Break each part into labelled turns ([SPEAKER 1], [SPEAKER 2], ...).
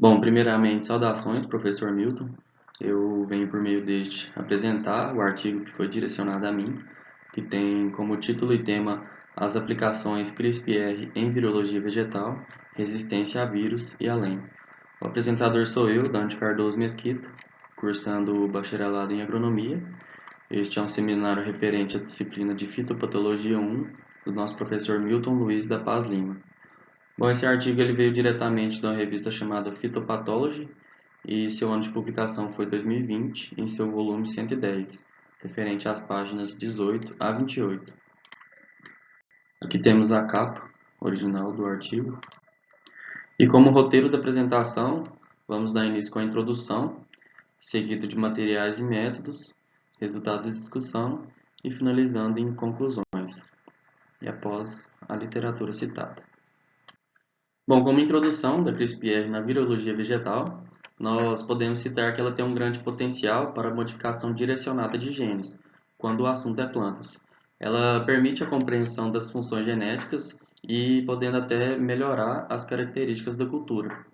[SPEAKER 1] Bom, primeiramente, saudações, professor Milton. Eu venho por meio deste apresentar o artigo que foi direcionado a mim, que tem como título e tema As aplicações CRISPR em virologia vegetal, resistência a vírus e além. O apresentador sou eu, Dante Cardoso Mesquita, cursando o bacharelado em agronomia. Este é um seminário referente à disciplina de fitopatologia 1 do nosso professor Milton Luiz da Paz Lima. Bom, esse artigo ele veio diretamente de uma revista chamada Phytopathology e seu ano de publicação foi 2020, em seu volume 110, referente às páginas 18 a 28. Aqui temos a capa original do artigo. E como roteiro da apresentação, vamos dar início com a introdução, seguido de materiais e métodos, resultado de discussão e finalizando em conclusões, e após a literatura citada. Bom, como introdução da CRISPR na virologia vegetal, nós podemos citar que ela tem um grande potencial para a modificação direcionada de genes, quando o assunto é plantas. Ela permite a compreensão das funções genéticas e podendo até melhorar as características da cultura.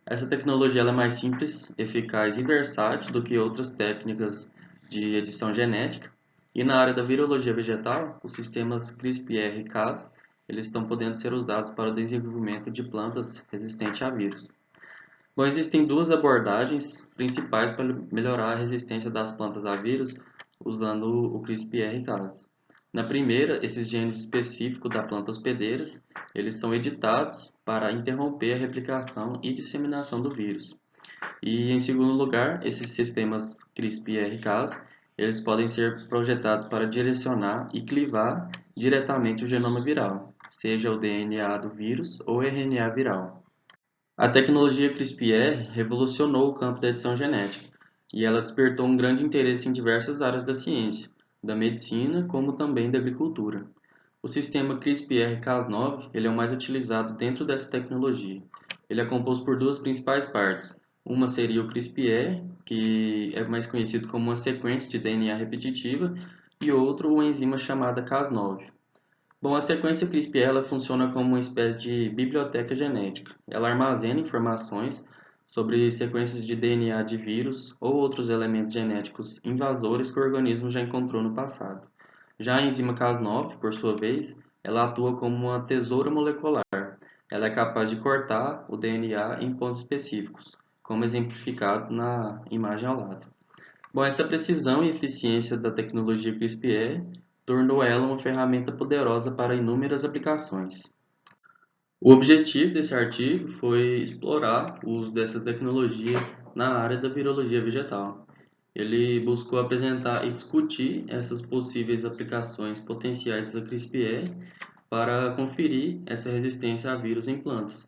[SPEAKER 1] Essa tecnologia ela é mais simples, eficaz e versátil do que outras técnicas de edição genética. E na área da virologia vegetal, os sistemas CRISPR-Cas eles estão podendo ser usados para o desenvolvimento de plantas resistentes a vírus. Bom, existem duas abordagens principais para melhorar a resistência das plantas a vírus usando o CRISPR-Cas. Na primeira, esses genes específicos da planta hospedeira, eles são editados para interromper a replicação e disseminação do vírus. E em segundo lugar, esses sistemas CRISPR-Cas, eles podem ser projetados para direcionar e clivar diretamente o genoma viral, seja o DNA do vírus ou RNA viral. A tecnologia CRISPR revolucionou o campo da edição genética e ela despertou um grande interesse em diversas áreas da ciência, da medicina como também da agricultura. O sistema CRISPR-Cas9 ele é o mais utilizado dentro dessa tecnologia. Ele é composto por duas principais partes. Uma seria o CRISPR, que é mais conhecido como uma sequência de DNA repetitiva, e outro uma enzima chamada Cas9. Bom, a sequência CRISPR ela funciona como uma espécie de biblioteca genética. Ela armazena informações sobre sequências de DNA de vírus ou outros elementos genéticos invasores que o organismo já encontrou no passado. Já a enzima Cas9, por sua vez, ela atua como uma tesoura molecular. Ela é capaz de cortar o DNA em pontos específicos, como exemplificado na imagem ao lado. Bom, essa precisão e eficiência da tecnologia CRISPR tornou ela uma ferramenta poderosa para inúmeras aplicações. O objetivo desse artigo foi explorar o uso dessa tecnologia na área da virologia vegetal. Ele buscou apresentar e discutir essas possíveis aplicações potenciais da CRISPR para conferir essa resistência a vírus em plantas,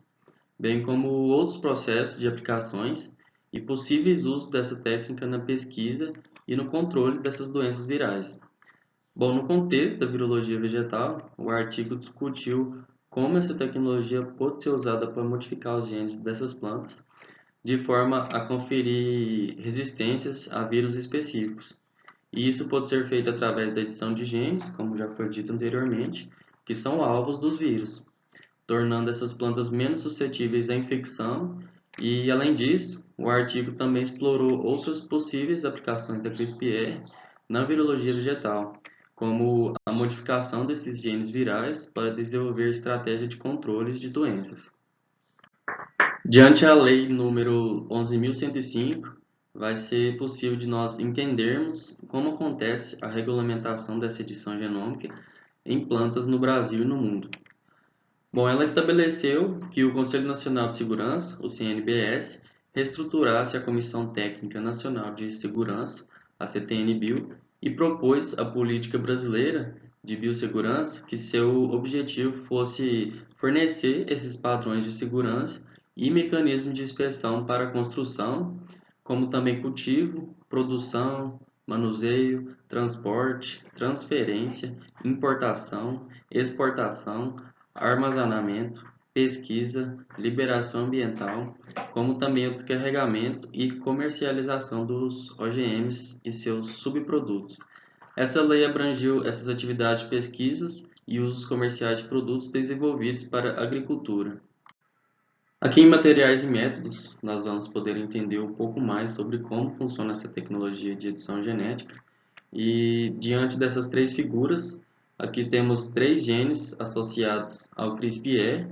[SPEAKER 1] bem como outros processos de aplicações e possíveis usos dessa técnica na pesquisa e no controle dessas doenças virais. Bom, no contexto da virologia vegetal, o artigo discutiu como essa tecnologia pode ser usada para modificar os genes dessas plantas, de forma a conferir resistências a vírus específicos. E isso pode ser feito através da edição de genes, como já foi dito anteriormente, que são alvos dos vírus, tornando essas plantas menos suscetíveis à infecção. E, além disso, o artigo também explorou outras possíveis aplicações da CRISPR na virologia vegetal, como a modificação desses genes virais para desenvolver estratégia de controles de doenças. Diante a lei número 11.105, vai ser possível de nós entendermos como acontece a regulamentação dessa edição genômica em plantas no Brasil e no mundo. Bom, ela estabeleceu que o Conselho Nacional de Segurança, o CNBS, reestruturasse a Comissão Técnica Nacional de Segurança, a CTN-Bio, e propôs a política brasileira de biossegurança que seu objetivo fosse fornecer esses padrões de segurança e mecanismos de inspeção para a construção, como também cultivo, produção, manuseio, transporte, transferência, importação, exportação, armazenamento, pesquisa, liberação ambiental, como também o descarregamento e comercialização dos OGMs e seus subprodutos. Essa lei abrangiu essas atividades de pesquisas e usos comerciais de produtos desenvolvidos para a agricultura. Aqui em Materiais e Métodos, nós vamos poder entender um pouco mais sobre como funciona essa tecnologia de edição genética. E diante dessas três figuras, aqui temos três genes associados ao CRISPR,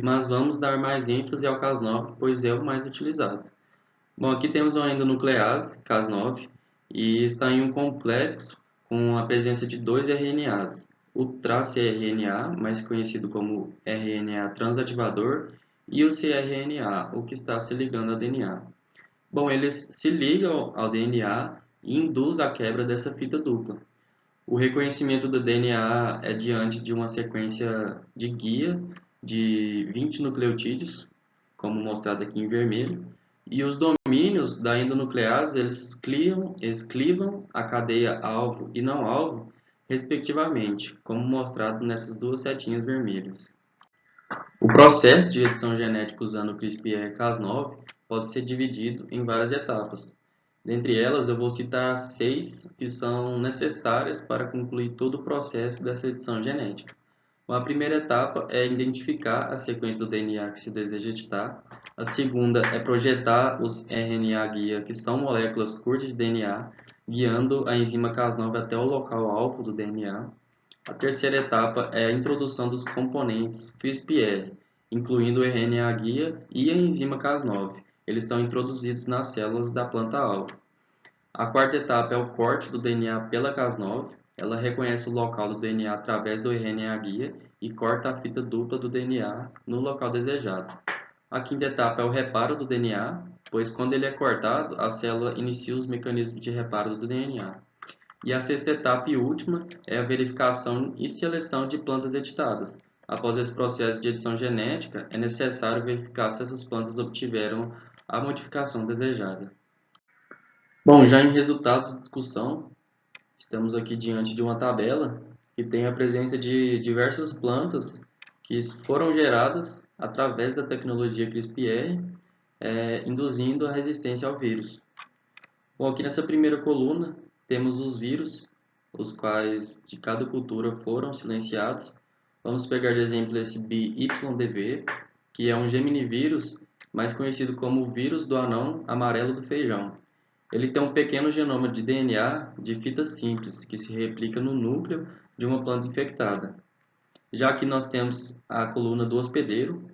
[SPEAKER 1] mas vamos dar mais ênfase ao Cas9, pois é o mais utilizado. Bom, aqui temos uma endonuclease, Cas9, e está em um complexo com a presença de dois RNAs, o tracRNA, mais conhecido como RNA transativador, e o cRNA, o que está se ligando ao DNA. Bom, eles se ligam ao DNA e induz a quebra dessa fita dupla. O reconhecimento do DNA é diante de uma sequência de guia de 20 nucleotídeos, como mostrado aqui em vermelho, e os domínios da endonuclease eles clivam a cadeia alvo e não alvo, respectivamente, como mostrado nessas duas setinhas vermelhas. O processo de edição genética usando o CRISPR-Cas9 pode ser dividido em várias etapas. Dentre elas, eu vou citar 6 que são necessárias para concluir todo o processo dessa edição genética. A primeira etapa é identificar a sequência do DNA que se deseja editar. A segunda é projetar os RNA-guia, que são moléculas curtas de DNA, guiando a enzima Cas9 até o local alvo do DNA. A terceira etapa é a introdução dos componentes CRISPR, incluindo o RNA-guia e a enzima Cas9. Eles são introduzidos nas células da planta-alvo. A quarta etapa é o corte do DNA pela Cas9. Ela reconhece o local do DNA através do RNA-guia e corta a fita dupla do DNA no local desejado. A quinta etapa é o reparo do DNA, pois quando ele é cortado, a célula inicia os mecanismos de reparo do DNA. E a sexta etapa e última é a verificação e seleção de plantas editadas. Após esse processo de edição genética, é necessário verificar se essas plantas obtiveram a modificação desejada. Bom, já em resultados de discussão, estamos aqui diante de uma tabela que tem a presença de diversas plantas que foram geradas através da tecnologia CRISPR, induzindo a resistência ao vírus. Bom, aqui nessa primeira coluna temos os vírus, os quais de cada cultura foram silenciados. Vamos pegar de exemplo esse BYDV, que é um geminivírus, mais conhecido como o vírus do anão amarelo do feijão. Ele tem um pequeno genoma de DNA de fita simples, que se replica no núcleo de uma planta infectada. Já que nós temos a coluna do hospedeiro,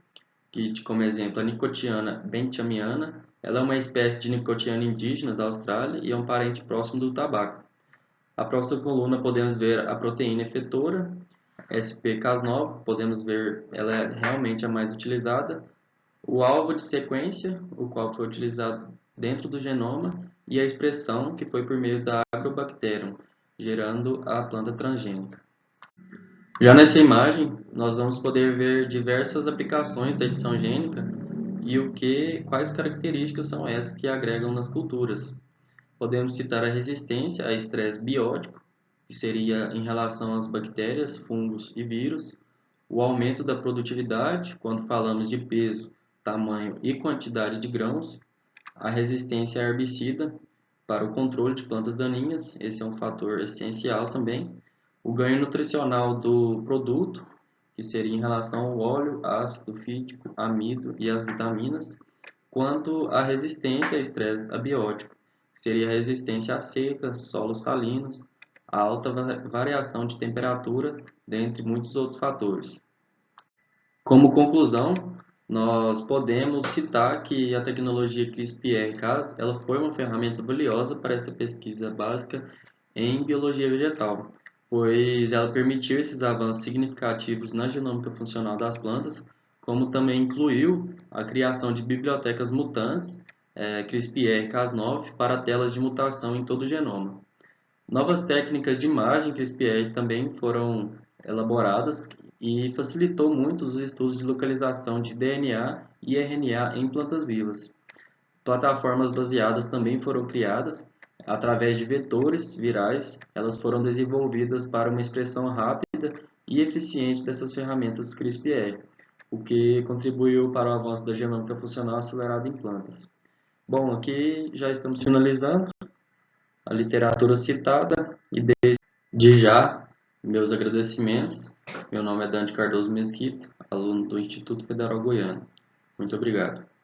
[SPEAKER 1] que como exemplo a Nicotiana benthamiana, ela é uma espécie de nicotiana indígena da Austrália e é um parente próximo do tabaco. A próxima coluna podemos ver a proteína efetora, SP-Cas9, podemos ver ela é realmente a mais utilizada, o alvo de sequência, o qual foi utilizado dentro do genoma, e a expressão, que foi por meio da Agrobacterium, gerando a planta transgênica. Já nessa imagem, nós vamos poder ver diversas aplicações da edição gênica e quais características são essas que agregam nas culturas. Podemos citar a resistência a estresse biótico, que seria em relação às bactérias, fungos e vírus, o aumento da produtividade, quando falamos de peso, tamanho e quantidade de grãos, a resistência a herbicida para o controle de plantas daninhas, esse é um fator essencial também, o ganho nutricional do produto, que seria em relação ao óleo, ácido fítico, amido e as vitaminas, quanto à resistência a estresse abiótico, que seria a resistência à seca, solos salinos, a alta variação de temperatura, dentre muitos outros fatores. Como conclusão, nós podemos citar que a tecnologia CRISPR-Cas ela foi uma ferramenta valiosa para essa pesquisa básica em biologia vegetal, pois ela permitiu esses avanços significativos na genômica funcional das plantas, como também incluiu a criação de bibliotecas mutantes CRISPR-Cas9 para telas de mutação em todo o genoma. Novas técnicas de imagem CRISPR também foram elaboradas e facilitou muito os estudos de localização de DNA e RNA em plantas vivas. Plataformas baseadas também foram criadas através de vetores virais, elas foram desenvolvidas para uma expressão rápida e eficiente dessas ferramentas CRISPR, o que contribuiu para o avanço da genômica funcional acelerada em plantas. Bom, aqui já estamos finalizando a literatura citada e desde já meus agradecimentos. Meu nome é Dante Cardoso Mesquita, aluno do Instituto Federal Goiano. Muito obrigado.